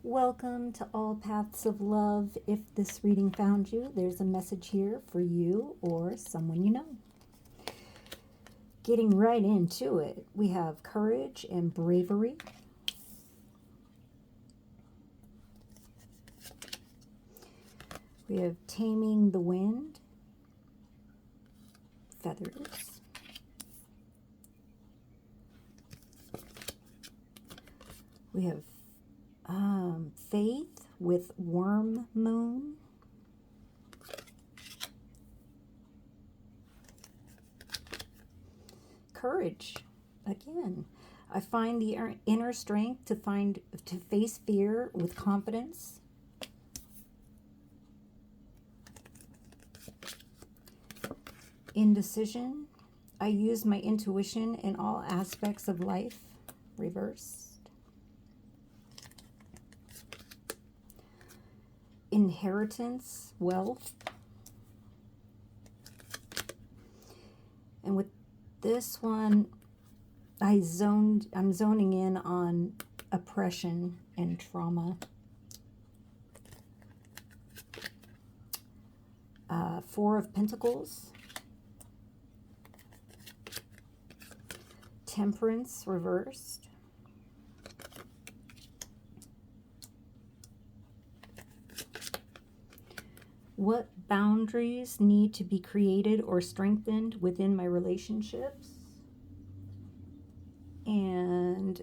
Welcome to All Paths of Love. If this reading found you, there's a message here for you or someone you know. Getting right into it, we have courage and bravery. We have taming the wind, feathers. We have faith with worm moon. Courage, again. I find the inner strength to face fear with confidence. Indecision. I use my intuition in all aspects of life. Reversed. Inheritance, wealth. And with this one, I'm zoning in on oppression and trauma. Four of Pentacles. Temperance, reversed. What boundaries need to be created or strengthened within my relationships? And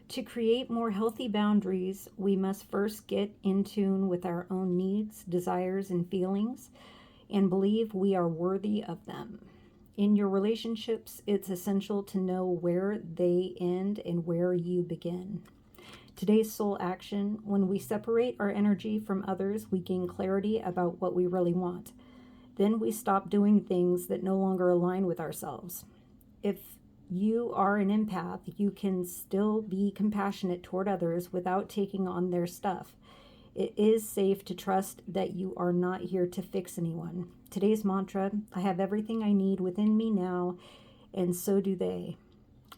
to create more healthy boundaries, we must first get in tune with our own needs, desires, and feelings, and believe we are worthy of them. In your relationships, it's essential to know where they end and where you begin. Today's soul action: when we separate our energy from others, we gain clarity about what we really want. Then we stop doing things that no longer align with ourselves. If you are an empath, you can still be compassionate toward others without taking on their stuff. It is safe to trust that you are not here to fix anyone. Today's mantra: I have everything I need within me now, and so do they.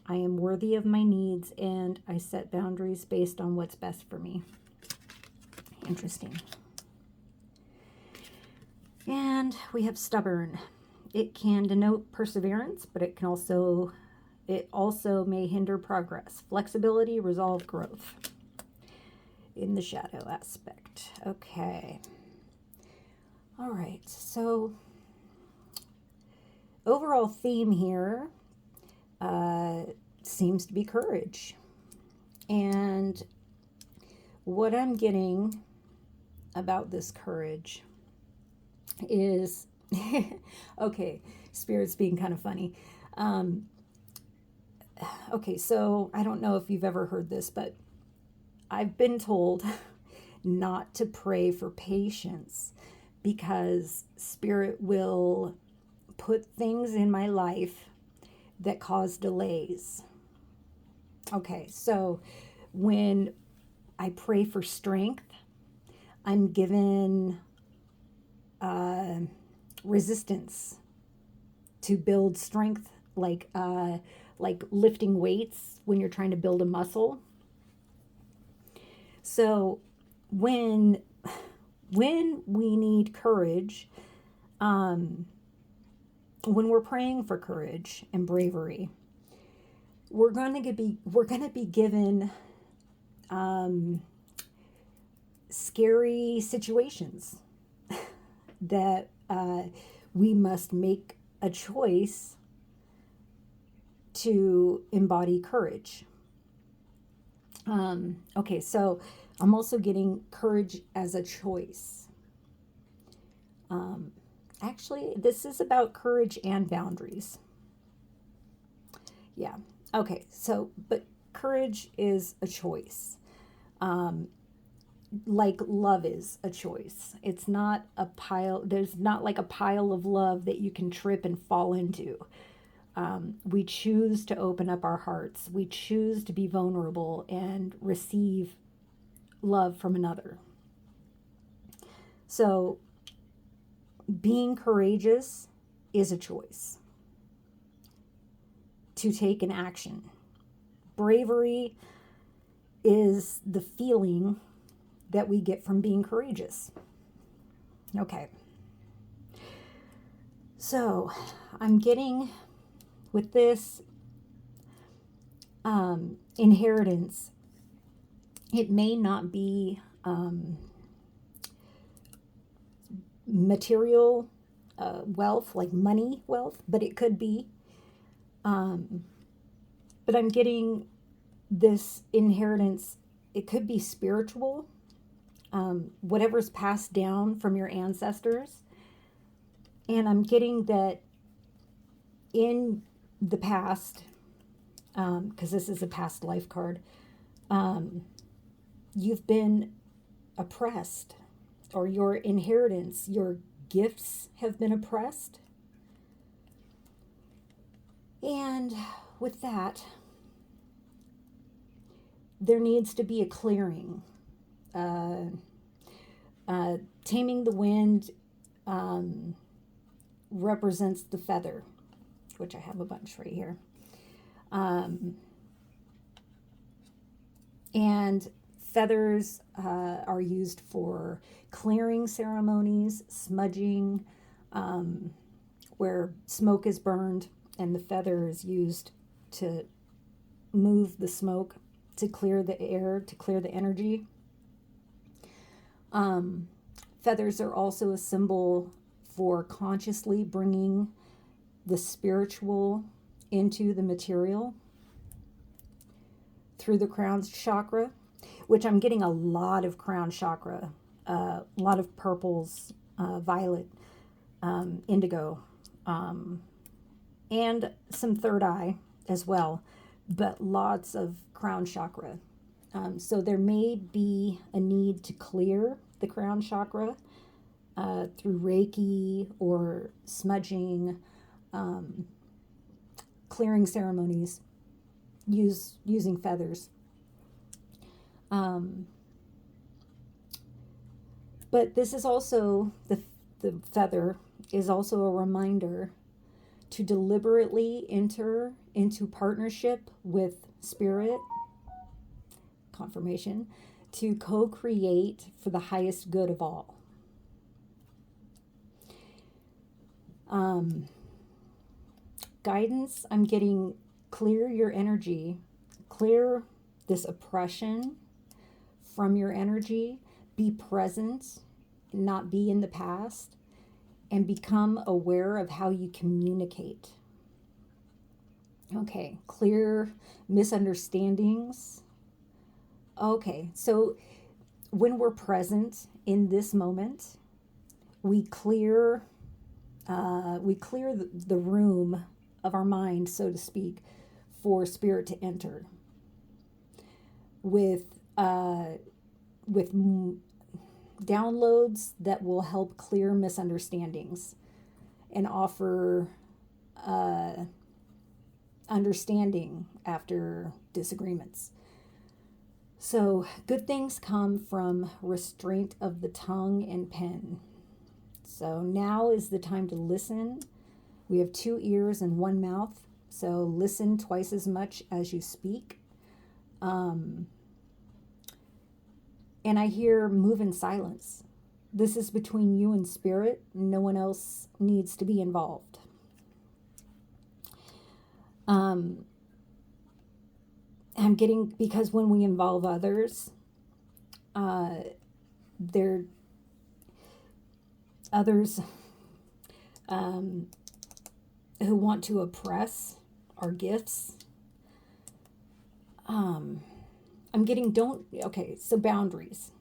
I am worthy of my needs, and I set boundaries based on what's best for me. Interesting. And we have stubborn. It can denote perseverance, but it also may hinder progress. Flexibility, resolve, growth. In the shadow aspect. Okay. All right. So overall theme here seems to be courage. And what I'm getting about this courage is, okay, Spirit's being kind of funny. Okay, so I don't know if you've ever heard this, but I've been told not to pray for patience because Spirit will put things in my life that cause delays. Okay, so when I pray for strength, I'm given resistance to build strength, like lifting weights when you're trying to build a muscle. So when we need courage, when we're praying for courage and bravery, we're going to be given scary situations that we must make a choice to embody courage. Okay, so I'm also getting courage as a choice. Actually, this is about courage and boundaries. Yeah. Okay, so, but courage is a choice. Like love is a choice. It's not a pile, there's not like a pile of love that you can trip and fall into. We choose to open up our hearts. We choose to be vulnerable and receive love from another. So being courageous is a choice to take an action. Bravery is the feeling that we get from being courageous. Okay. So I'm getting with this inheritance, it may not be material wealth, like money wealth, but it could be. But I'm getting this inheritance, it could be spiritual, whatever's passed down from your ancestors. And I'm getting that in the past, because this is a past life card, you've been oppressed, or your inheritance, your gifts have been oppressed. And with that, there needs to be a clearing. Taming the wind represents the feather, which I have a bunch right here. And feathers are used for clearing ceremonies, smudging, where smoke is burned, and the feather is used to move the smoke, to clear the air, to clear the energy. Feathers are also a symbol for consciously bringing the spiritual into the material through the crown chakra, which I'm getting a lot of crown chakra, a lot of purples, violet, indigo, and some third eye as well, but lots of crown chakra. So there may be a need to clear the crown chakra through Reiki or smudging, clearing ceremonies, using feathers. But this is also, the feather is also a reminder to deliberately enter into partnership with spirit, confirmation, to co-create for the highest good of all. Guidance, I'm getting clear your energy, clear this oppression from your energy, be present, not be in the past, and become aware of how you communicate. Okay, clear misunderstandings. Okay, so when we're present in this moment, we clear the room of our mind, so to speak, for spirit to enter with downloads that will help clear misunderstandings and offer understanding after disagreements. So good things come from restraint of the tongue and pen. So now is the time to listen. We have 2 ears and 1 mouth, so listen twice as much as you speak. And I hear move in silence. This is between you and spirit. No one else needs to be involved. I'm getting, because when we involve others, they're others who want to oppress our gifts. I'm getting so boundaries.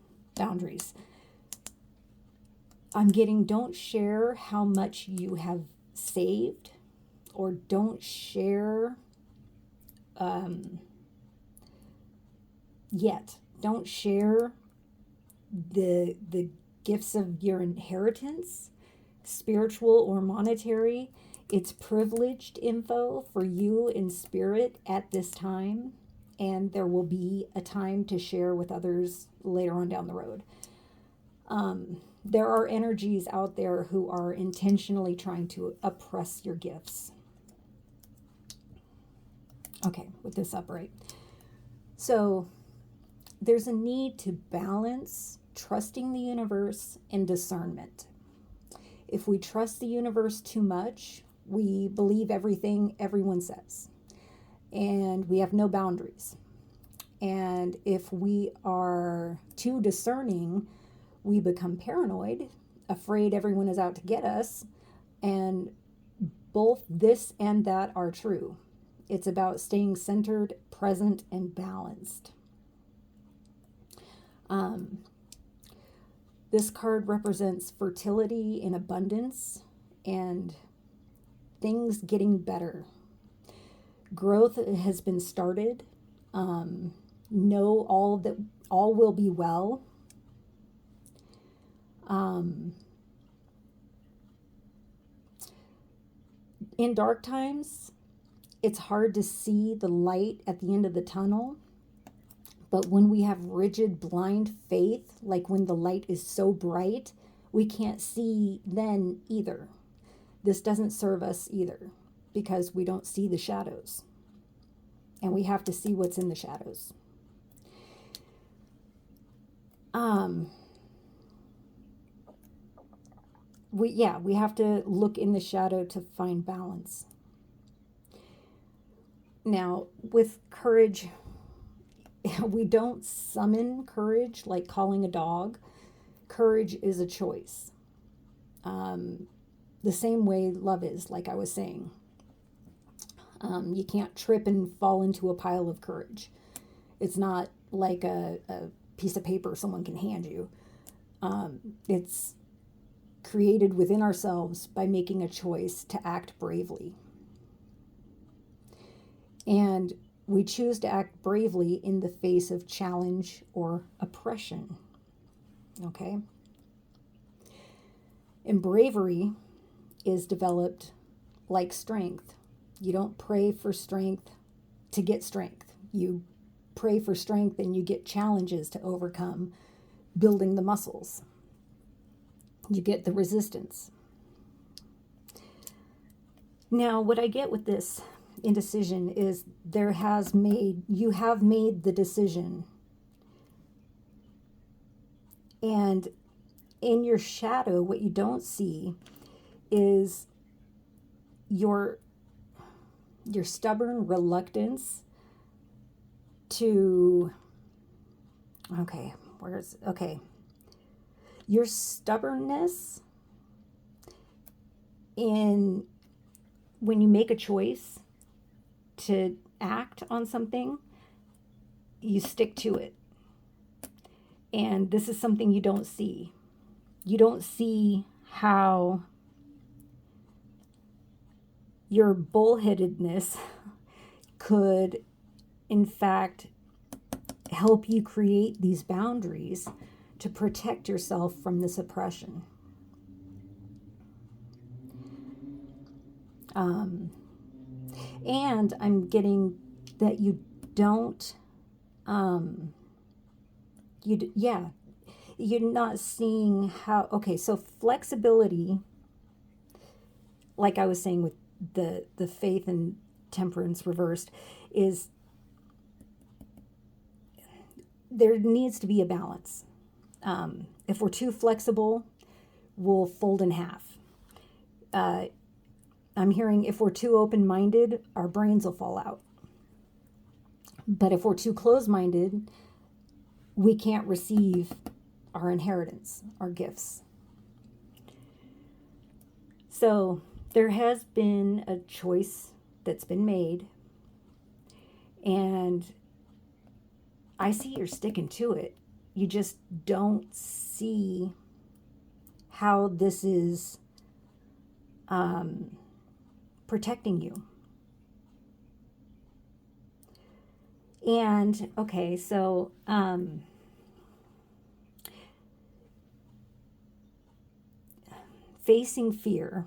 I'm getting don't share how much you have saved, or don't share yet. Don't share the gifts of your inheritance, spiritual or monetary. It's privileged info for you in spirit at this time, and there will be a time to share with others later on down the road. There are energies out there who are intentionally trying to oppress your gifts. Okay, with this upright. So there's a need to balance trusting the universe and discernment. If we trust the universe too much, we believe everything everyone says, and we have no boundaries. And if we are too discerning, we become paranoid, afraid everyone is out to get us, and both this and that are true. It's about staying centered, present, and balanced. This card represents fertility and abundance and things getting better. Growth has been started. Know all will be well. In dark times, it's hard to see the light at the end of the tunnel. But when we have rigid, blind faith, like when the light is so bright, we can't see then either. This doesn't serve us either because we don't see the shadows. And we have to see what's in the shadows. We have to look in the shadow to find balance. Now, with courage, we don't summon courage like calling a dog. Courage is a choice. The same way love is, like I was saying. You can't trip and fall into a pile of courage. It's not like a piece of paper someone can hand you. It's created within ourselves by making a choice to act bravely. And we choose to act bravely in the face of challenge or oppression. Okay? And bravery is developed like strength. You don't pray for strength to get strength. You pray for strength and you get challenges to overcome, building the muscles. You get the resistance. Now, what I get with this indecision is you have made the decision. And in your shadow, what you don't see is your stubborn reluctance to, your stubbornness in when you make a choice to act on something, you stick to it. And this is something you don't see. You don't see how your bullheadedness could, in fact, help you create these boundaries to protect yourself from this oppression. And I'm getting that you don't, you're not seeing how, so flexibility, like I was saying with the faith and temperance reversed, is there needs to be a balance. If we're too flexible, we'll fold in half. I'm hearing if we're too open-minded, our brains will fall out. But if we're too closed-minded, we can't receive our inheritance, our gifts. So there has been a choice that's been made, and I see you're sticking to it. You just don't see how this is protecting you. And facing fear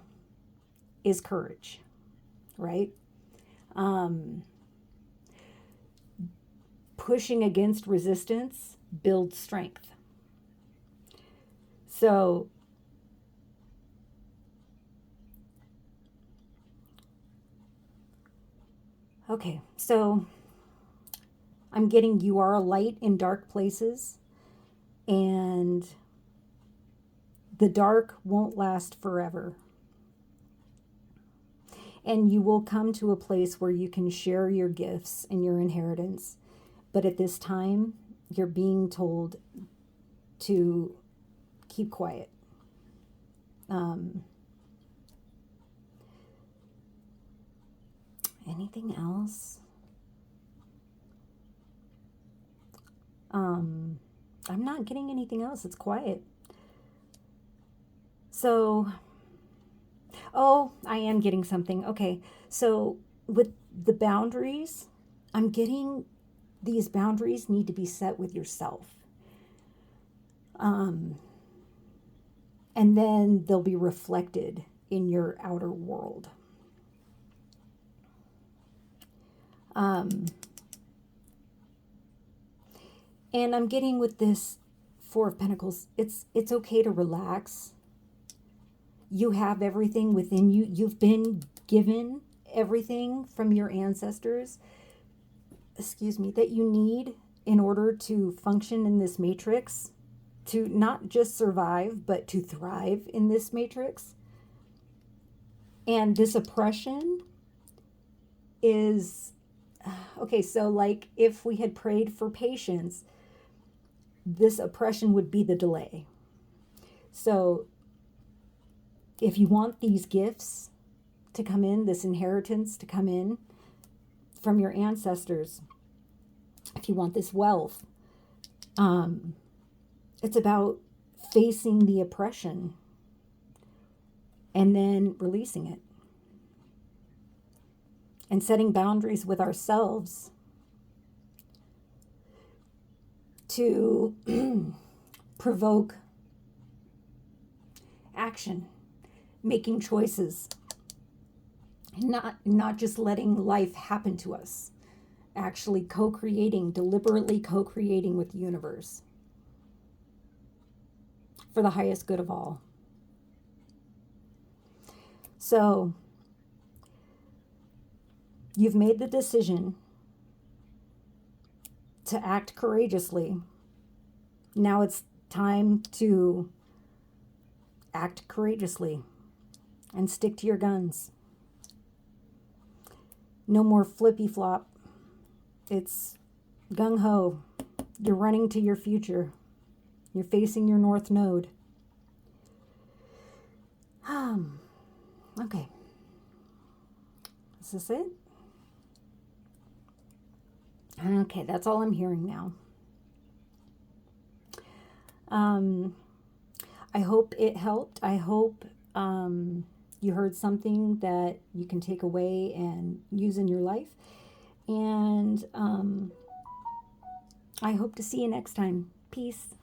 is courage, right? Pushing against resistance builds strength. So I'm getting you are a light in dark places, and the dark won't last forever. And you will come to a place where you can share your gifts and your inheritance. But at this time, you're being told to keep quiet. Anything else? I'm not getting anything else. It's quiet. So, oh, I am getting something. Okay. So, with the boundaries, I'm getting these boundaries need to be set with yourself. And then they'll be reflected in your outer world. And I'm getting with this Four of Pentacles, it's okay to relax. You have everything within you. You've been given everything from your ancestors, that you need in order to function in this matrix, to not just survive, but to thrive in this matrix. And this oppression is, okay, so like if we had prayed for patience, this oppression would be the delay. So if you want these gifts to come in, this inheritance to come in from your ancestors, if you want this wealth, it's about facing the oppression and then releasing it and setting boundaries with ourselves to provoke action, making choices, not just letting life happen to us, actually co-creating, deliberately co-creating with the universe for the highest good of all. So you've made the decision to act courageously. Now it's time to act courageously and stick to your guns. No more flippy flop. It's gung ho. You're running to your future. You're facing your North Node. Okay. Is this it? Okay, that's all I'm hearing now. I hope it helped. I hope you heard something that you can take away and use in your life. And I hope to see you next time. Peace.